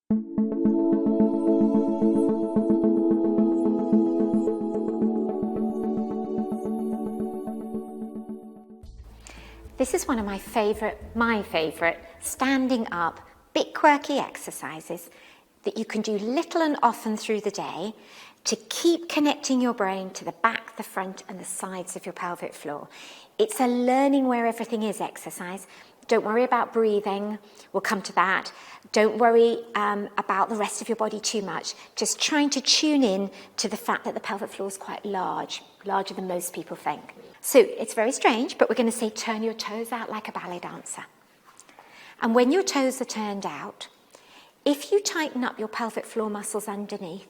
This is one of my favourite standing up, bit quirky exercises that you can do little and often through the day to keep connecting your brain to the back, the front and the sides of your pelvic floor. It's a learning where everything is exercise. Don't worry about breathing, we'll come to that. Don't worry about the rest of your body too much. Just trying to tune in to the fact that the pelvic floor is quite large, larger than most people think. So it's very strange, but we're going to say turn your toes out like a ballet dancer. And when your toes are turned out, if you tighten up your pelvic floor muscles underneath,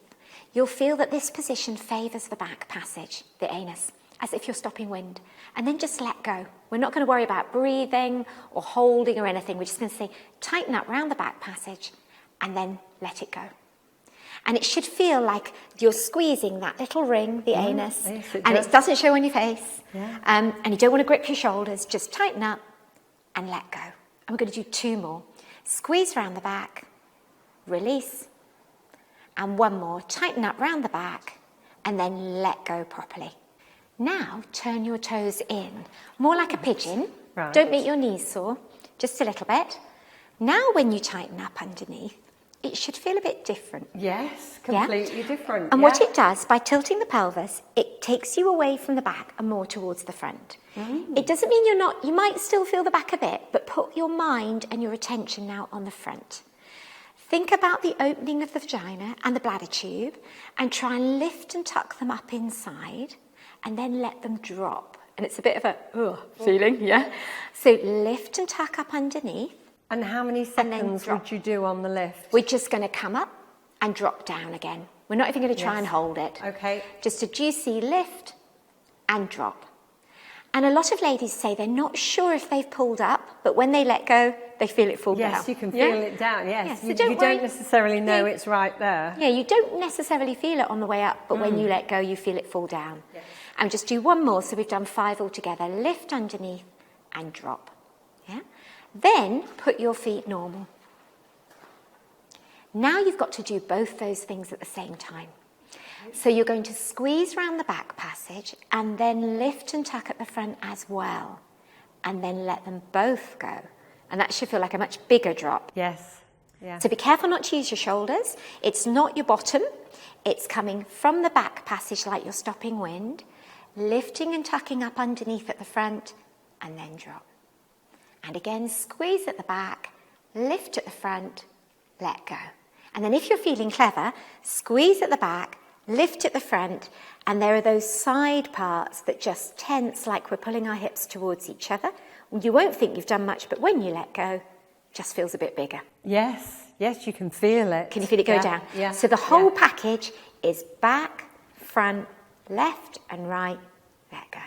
you'll feel that this position favours the back passage, the anus, as if you're stopping wind. And then just let go. We're not going to worry about breathing or holding or anything. We're just going to say tighten up round the back passage and then let it go. And it should feel like you're squeezing that little ring, the anus, yes, and it doesn't show on your face. Yeah. And you don't want to grip your shoulders. Just tighten up and let go. And we're going to do 2 more. Squeeze around the back, release, and 1 more. Tighten up round the back and then let go properly. Now turn your toes in, more like a pigeon. Right. Don't make your knees sore, just a little bit. Now when you tighten up underneath, it should feel a bit different. Yes, completely different. And what it does, by tilting the pelvis, it takes you away from the back and more towards the front. It doesn't mean you might still feel the back a bit, but put your mind and your attention now on the front. Think about the opening of the vagina and the bladder tube and try and lift and tuck them up inside and then let them drop. And it's a bit of a feeling, yeah? So lift and tuck up underneath. And how many seconds would you do on the lift? We're just going to come up and drop down again. We're not even going to try and hold it. Okay. Just a juicy lift and drop. And a lot of ladies say they're not sure if they've pulled up, but when they let go, they feel it fall down. Yes, you can feel it down, yes. So you don't necessarily know it's right there. Yeah, you don't necessarily feel it on the way up, but when you let go, you feel it fall down. Yes. And just do 1 more, so we've done 5 altogether. Lift underneath and drop. Yeah. Then put your feet normal. Now you've got to do both those things at the same time. So you're going to squeeze around the back passage and then lift and tuck at the front as well. And then let them both go. And that should feel like a much bigger drop. Yes. Yeah. So be careful not to use your shoulders. It's not your bottom. It's coming from the back passage like you're stopping wind. Lifting and tucking up underneath at the front and then drop. And again, squeeze at the back, lift at the front, let go. And then if you're feeling clever, squeeze at the back, lift at the front, and there are those side parts that just tense like we're pulling our hips towards each other. You won't think you've done much, but when you let go, it just feels a bit bigger. Yes, you can feel it. Can you feel it go down? Yeah. So the whole package is back, front, left and right, let go.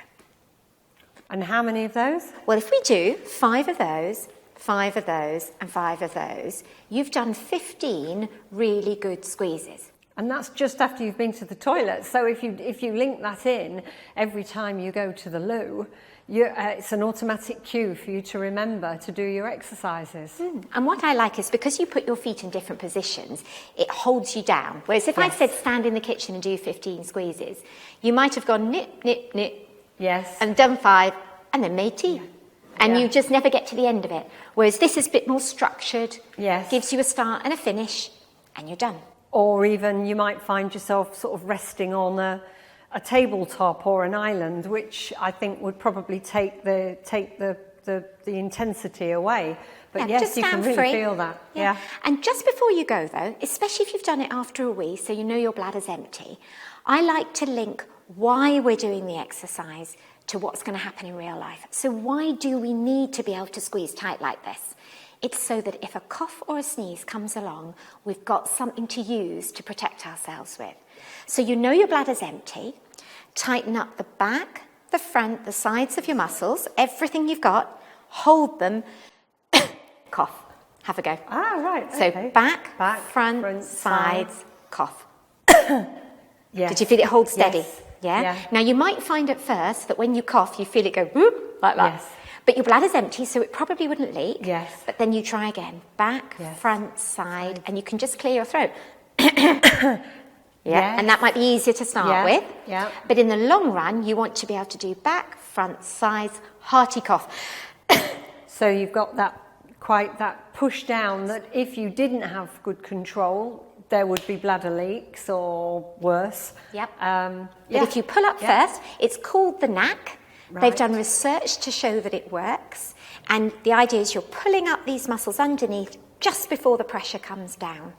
And how many of those? Well, if we do 5 of those, 5 of those, and 5 of those, you've done 15 really good squeezes. And that's just after you've been to the toilet. So if you link that in every time you go to the loo, it's an automatic cue for you to remember to do your exercises. And what I like is because you put your feet in different positions, it holds you down. Whereas if I said stand in the kitchen and do 15 squeezes, you might have gone nip, nip, nip, and done 5 and then made tea. And you just never get to the end of it. Whereas this is a bit more structured, gives you a start and a finish, and you're done. Or even you might find yourself sort of resting on a tabletop or an island, which I think would probably take the intensity away. But yes, you can really feel that. Yeah. And just before you go though, especially if you've done it after a wee, so you know your bladder's empty, I like to link why we're doing the exercise to what's going to happen in real life. So why do we need to be able to squeeze tight like this? It's so that if a cough or a sneeze comes along, we've got something to use to protect ourselves with. So you know your bladder's empty, tighten up the back, the front, the sides of your muscles, everything you've got, hold them, cough, have a go. Right. So back, front, sides, cough. Yes. Did you feel it hold steady? Yes. Yeah? Now you might find at first that when you cough, you feel it go whoop, like that. Yes. But your bladder's empty, so it probably wouldn't leak. Yes. But then you try again. Back, Yes. front, side, and you can just clear your throat. Yes. And that might be easier to start with. Yeah. But in the long run, you want to be able to do back, front, sides, hearty cough. So you've got that push down that if you didn't have good control, there would be bladder leaks or worse. Yep. Yeah. But if you pull up first, it's called the Knack. Right. They've done research to show that it works. And the idea is you're pulling up these muscles underneath just before the pressure comes down.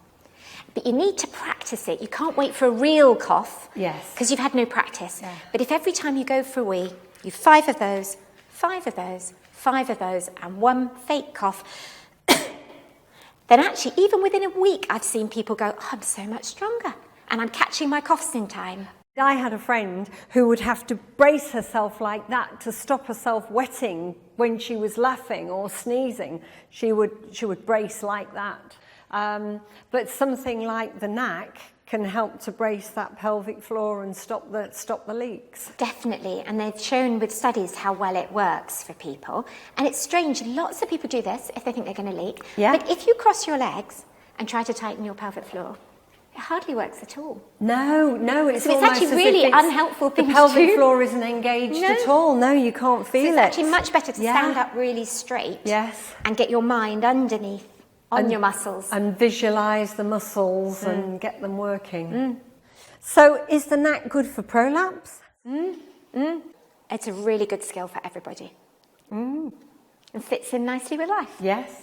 But you need to practice it. You can't wait for a real cough. Yes. Because you've had no practice. Yeah. But if every time you go for a wee, you 5 of those, 5 of those, 5 of those, and 1 fake cough, then actually, even within a week, I've seen people go, oh, I'm so much stronger. And I'm catching my coughs in time. I had a friend who would have to brace herself like that to stop herself wetting when she was laughing or sneezing. She would brace like that. But something like the Knack can help to brace that pelvic floor and stop the leaks. Definitely, and they've shown with studies how well it works for people. And it's strange, lots of people do this if they think they're going to leak. Yeah. But if you cross your legs and try to tighten your pelvic floor, it hardly works at all. No, it's So it's almost actually as if really it's- unhelpful thing the to pelvic do. floor isn't engaged No. at all. No, you can't feel So it's it. actually much better to stand up really straight Yes. and get your mind underneath on your muscles. And visualise the muscles and get them working. So is the Knack good for prolapse? It's a really good skill for everybody. And fits in nicely with life. Yes.